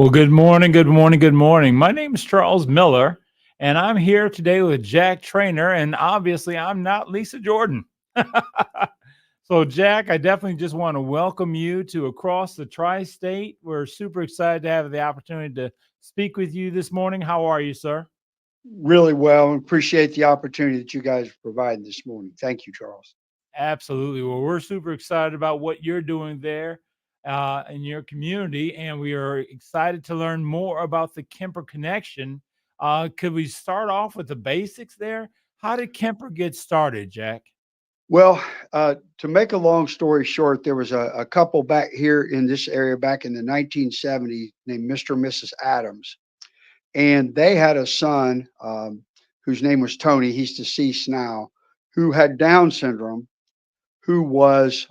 Well, good morning, good morning, good morning. My name is Charles Miller, and I'm here today with Jack Trainer, and obviously, I'm not Lisa Jordan. So, Jack, I definitely just want to welcome you to Across the Tri State. We're super excited to have the opportunity to speak with you this morning. How are you, sir? Really well and appreciate the opportunity that you guys provided this morning. Thank you, Charles. Absolutely. Well, we're super excited about what you're doing there in your community, and we are excited to learn more about the Kemper Connection. Could we start off with the basics there? How did Kemper get started, Jack? Well, to make a long story short, there was a couple back here in this area back in the 1970s named Mr. and Mrs. Adams, and they had a son whose name was Tony. He's deceased now, who had Down syndrome, who was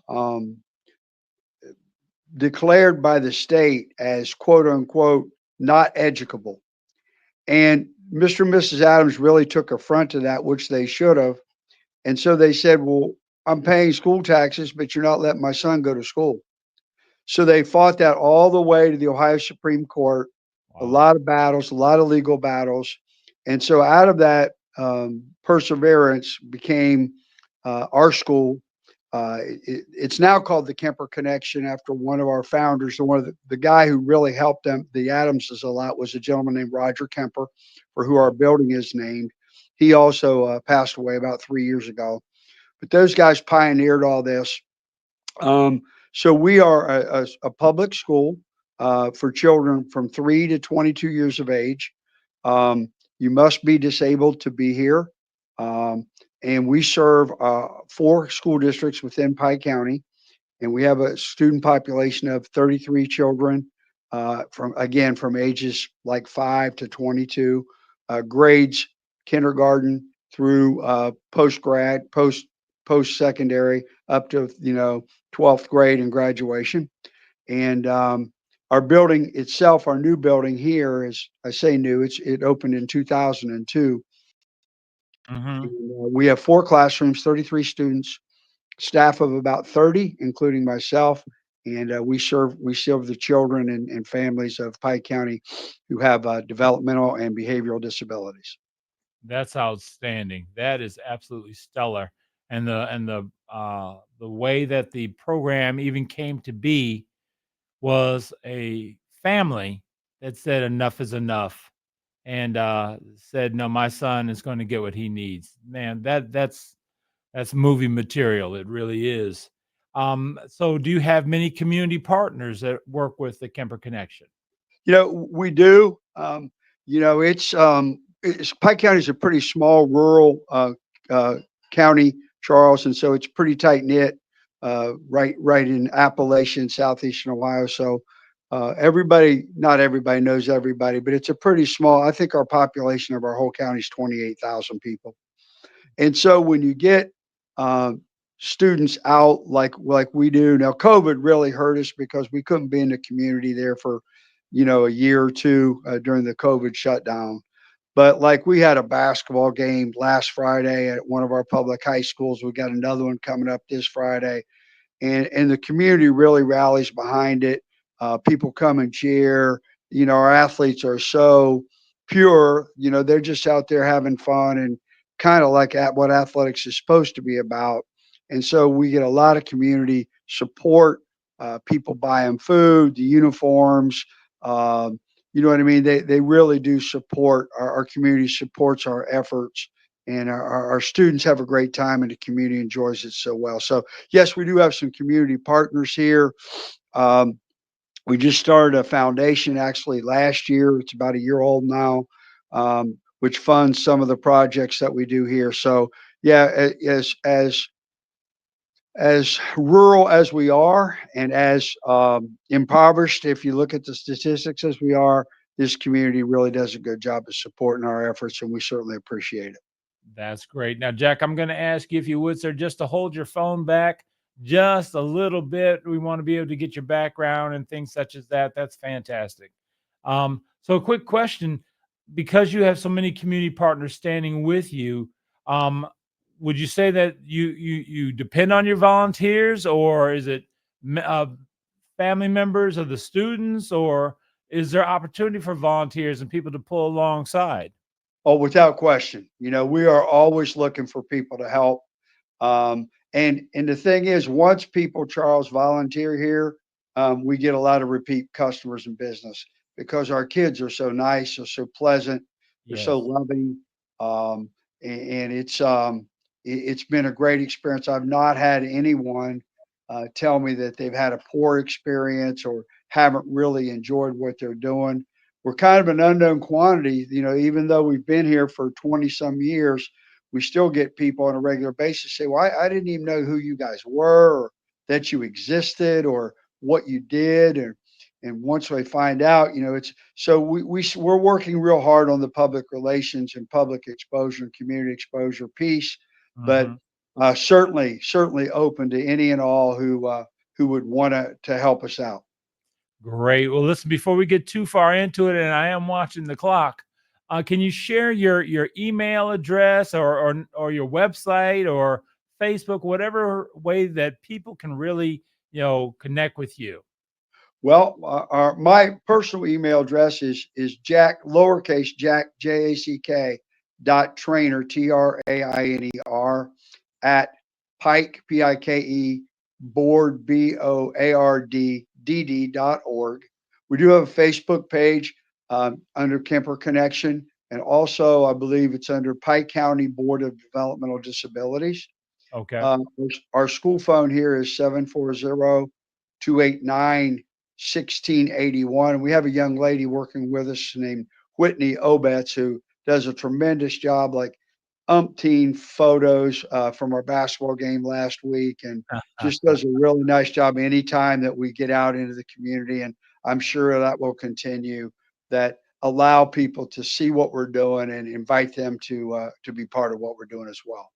declared by the state as quote unquote not educable. And Mr. and Mrs. Adams really took affront to that, which they should have. And so they said, well, I'm paying school taxes, but you're not letting my son go to school. So they fought that all the way to the Ohio Supreme Court, a Wow. lot of battles, a lot of legal battles. And so out of that perseverance became our school. It's now called the Kemper Connection after one of our founders. And one of the guy who really helped them, the Adamses, a lot was a gentleman named Roger Kemper, for who our building is named. He also passed away about 3 years ago. But those guys pioneered all this. Um, so we are a public school for children from 3 to 22 years of age. You must be disabled to be here. Um, and we serve four school districts within Pike County. And we have a student population of 33 children from ages like 5 to 22, grades kindergarten through post secondary up to 12th grade and graduation. And our building itself, our new building here, is, I say new, it opened in 2002. Hmm. We have four classrooms, 33 students, staff of about 30, including myself. And we serve the children and families of Pike County who have developmental and behavioral disabilities. That's outstanding. That is absolutely stellar. And the way that the program even came to be was a family that said enough is enough and said, "No, my son is going to get what he needs." Man, that's movie material. It really is. So, do you have many community partners that work with the Kemper Connection? We do. It's Pike County is a pretty small rural uh, county, Charles, and so it's pretty tight knit, right in Appalachian, southeastern Ohio. So not everybody knows everybody, but it's a pretty small. I think our population of our whole county is 28,000 people. And so when you get uh, students out like we do now, COVID really hurt us because we couldn't be in the community there for a year or two during the COVID shutdown. But like we had a basketball game last Friday at one of our public high schools. We got another one coming up this Friday, and the community really rallies behind it. People come and cheer. Our athletes are so pure. They're just out there having fun and kind of like at what athletics is supposed to be about. And so we get a lot of community support. People buy them food, the uniforms. You know what I mean? They really do support our community supports our efforts, and our students have a great time, and the community enjoys it so well. So yes, we do have some community partners here. Um, we just started a foundation actually last year. It's about a year old now, which funds some of the projects that we do here. So yeah, as rural as we are, and as impoverished, if you look at the statistics as we are, this community really does a good job of supporting our efforts, and we certainly appreciate it. That's great. Now, Jack, I'm going to ask you if you would, sir, just to hold your phone back just a little bit. We want to be able to get your background and things such as that. That's fantastic. So, a quick question: because you have so many community partners standing with you, um, would you say that you depend on your volunteers, or is it me- uh, family members of the students, or is there opportunity for volunteers and people to pull alongside? Oh, without question. We are always looking for people to help. And the thing is, once people, Charles, volunteer here, we get a lot of repeat customers and business because our kids are so nice, they're so pleasant, they're so Yes. loving, and it's been a great experience. I've not had anyone tell me that they've had a poor experience or haven't really enjoyed what they're doing. We're kind of an unknown quantity, even though we've been here for 20 some years, we still get people on a regular basis say, "Well, I didn't even know who you guys were, or that you existed, or what you did." And once they find out, it's so we're working real hard on the public relations and public exposure and community exposure piece, but Mhm. certainly open to any and all who would want to help us out. Great. Well, listen, before we get too far into it, and I am watching the clock, can you share your email address or your website or Facebook, whatever way that people can really connect with you? Well, my personal email address is Jack lowercase Jack Jack .trainer Trainer at Pike Pike board board.org. We do have a Facebook page under Kemper Connection, and also I believe it's under Pike County Board of Developmental Disabilities. Okay. Our school phone here is 740-289-1681. We have a young lady working with us named Whitney Obetz who does a tremendous job, like umpteen photos from our basketball game last week, and just does a really nice job anytime that we get out into the community. And I'm sure that will continue, that allow people to see what we're doing and invite them to be part of what we're doing as well.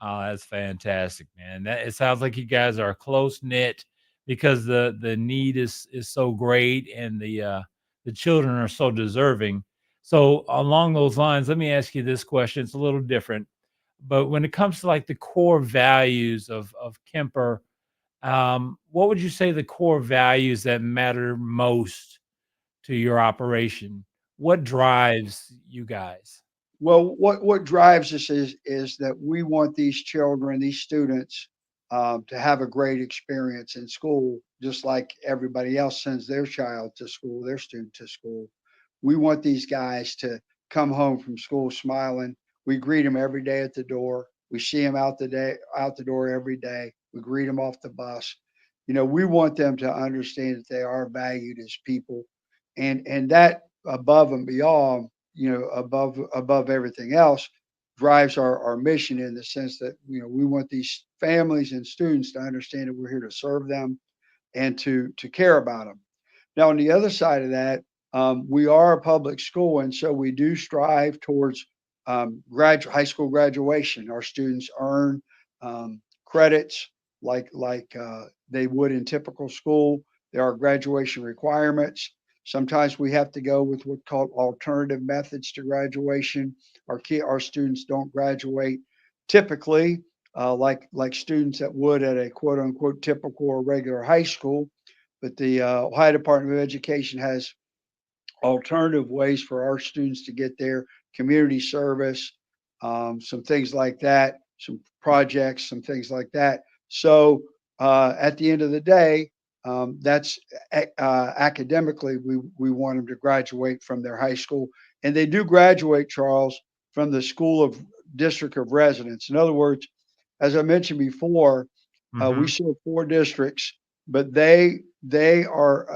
Oh, that's fantastic, man. That it sounds like you guys are close knit because the need is so great and the children are so deserving. So along those lines, let me ask you this question. It's a little different, but when it comes to like the core values of Kemper, what would you say the core values that matter most to your operation? What drives you guys? Well, what drives us is that we want these children, these students, to have a great experience in school, just like everybody else sends their child to school, their student to school. We want these guys to come home from school smiling. We greet them every day at the door. We see them out the door every day. We greet them off the bus. We want them to understand that they are valued as people, and that above and beyond, above everything else, drives our mission in the sense that, we want these families and students to understand that we're here to serve them and to care about them. Now, on the other side of that, we are a public school, and so we do strive towards high school graduation. Our students earn credits like they would in typical school. There are graduation requirements. Sometimes we have to go with what's called alternative methods to graduation. Our students don't graduate typically like students that would at a quote unquote typical or regular high school, but the Ohio Department of Education has alternative ways for our students to get there, community service, some things like that, some projects, some things like that. So at the end of the day, that's academically, we want them to graduate from their high school, and they do graduate, Charles, from the School of District of Residence. In other words, as I mentioned before, we Mhm. serve 4 districts, but they are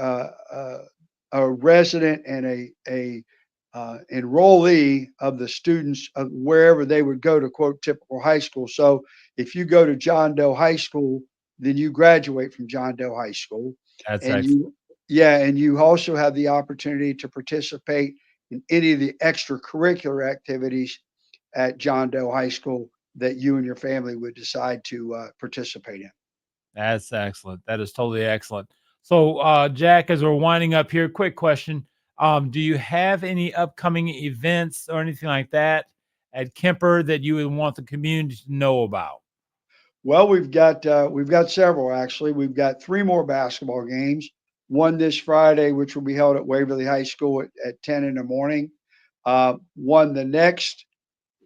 a resident and a enrollee of the students of wherever they would go to quote typical high school. So if you go to John Doe High School, then you graduate from John Doe High School, That's and excellent. you also have the opportunity to participate in any of the extracurricular activities at John Doe High School that you and your family would decide to participate in. That's excellent. That is totally excellent. So, Jack, as we're winding up here, quick question. Do you have any upcoming events or anything like that at Kemper that you would want the community to know about? Well, we've got several actually. We've got 3 more basketball games. one this Friday, which will be held at Waverly High School at 10 in the morning. One the next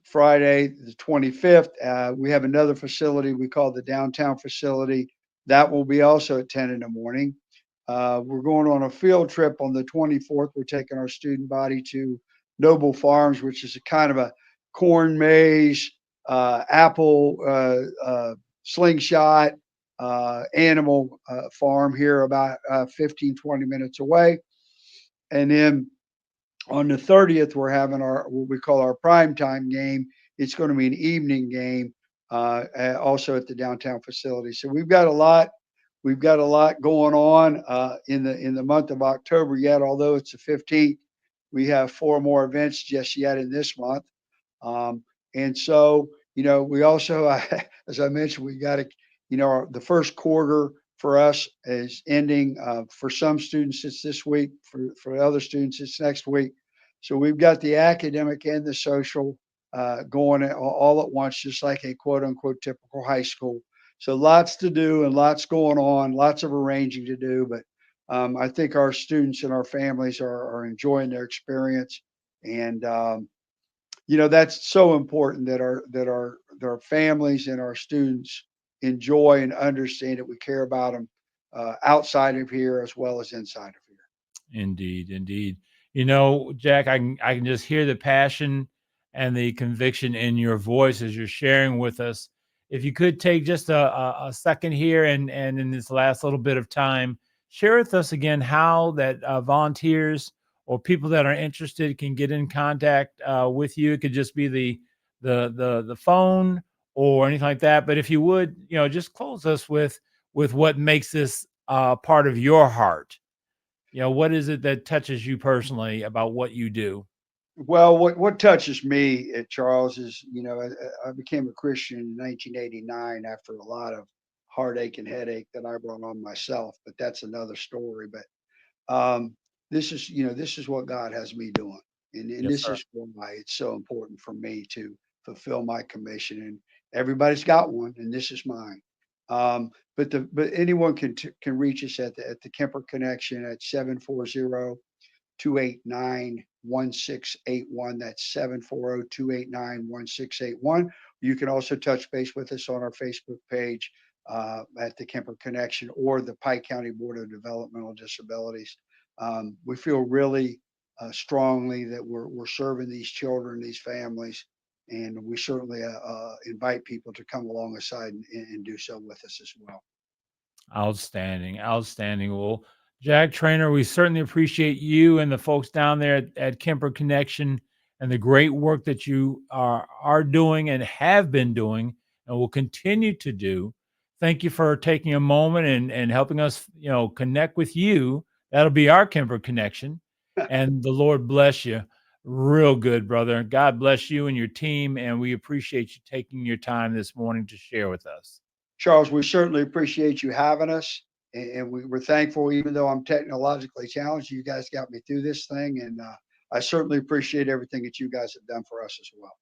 Friday, the 25th. We have another facility we call the downtown facility. That will be also at 10 in the morning. We're going on a field trip on the 24th. We're taking our student body to Noble Farms, which is a kind of a corn maze, apple slingshot animal farm here about 15, 20 minutes away. And then on the 30th, we're having our what we call our prime time game. It's going to be an evening game, also at the downtown facility. So we've got a lot. We've got a lot going on in the month of October yet. Although it's the 15th, we have four more events just yet in this month. Um, and so, we also, as I mentioned, we got to, the first quarter for us is ending. For some students, it's this week. For other students, it's next week. So we've got the academic and the social going all at once, just like a quote unquote typical high school. So lots to do and lots going on, lots of arranging to do. But I think our students and our families are enjoying their experience. And that's so important that our families and our students enjoy and understand that we care about them outside of here as well as inside of here. Indeed, indeed. Jack, I can just hear the passion and the conviction in your voice as you're sharing with us. If you could take just a second here and in this last little bit of time, share with us again how that volunteers or people that are interested can get in contact with you. It could just be the phone or anything like that. But if you would, just close us with what makes this part of your heart. What is it that touches you personally about what you do? Well, what touches me, Charles, is I became a Christian in 1989 after a lot of heartache and headache that I brought on myself. But that's another story. But um, this is what God has me doing, and Yes, this sir. is why it's so important for me to fulfill my commission. And everybody's got one, and this is mine. But anyone can reach us at the Kemper Connection at 740-289-1681. That's 740-289-1681. You can also touch base with us on our Facebook page at the Kemper Connection or the Pike County Board of Developmental Disabilities. We feel really strongly that we're serving these children, these families, and we certainly invite people to come alongside and do so with us as well. Outstanding, outstanding. Well, Jack Trainer, we certainly appreciate you and the folks down there at Kemper Connection and the great work that you are doing and have been doing and will continue to do. Thank you for taking a moment and helping us, connect with you. That'll be our Kemper Connection. And the Lord bless you. Real good, brother. God bless you and your team. And we appreciate you taking your time this morning to share with us. Charles, we certainly appreciate you having us, and we're thankful. Even though I'm technologically challenged, you guys got me through this thing, and I certainly appreciate everything that you guys have done for us as well.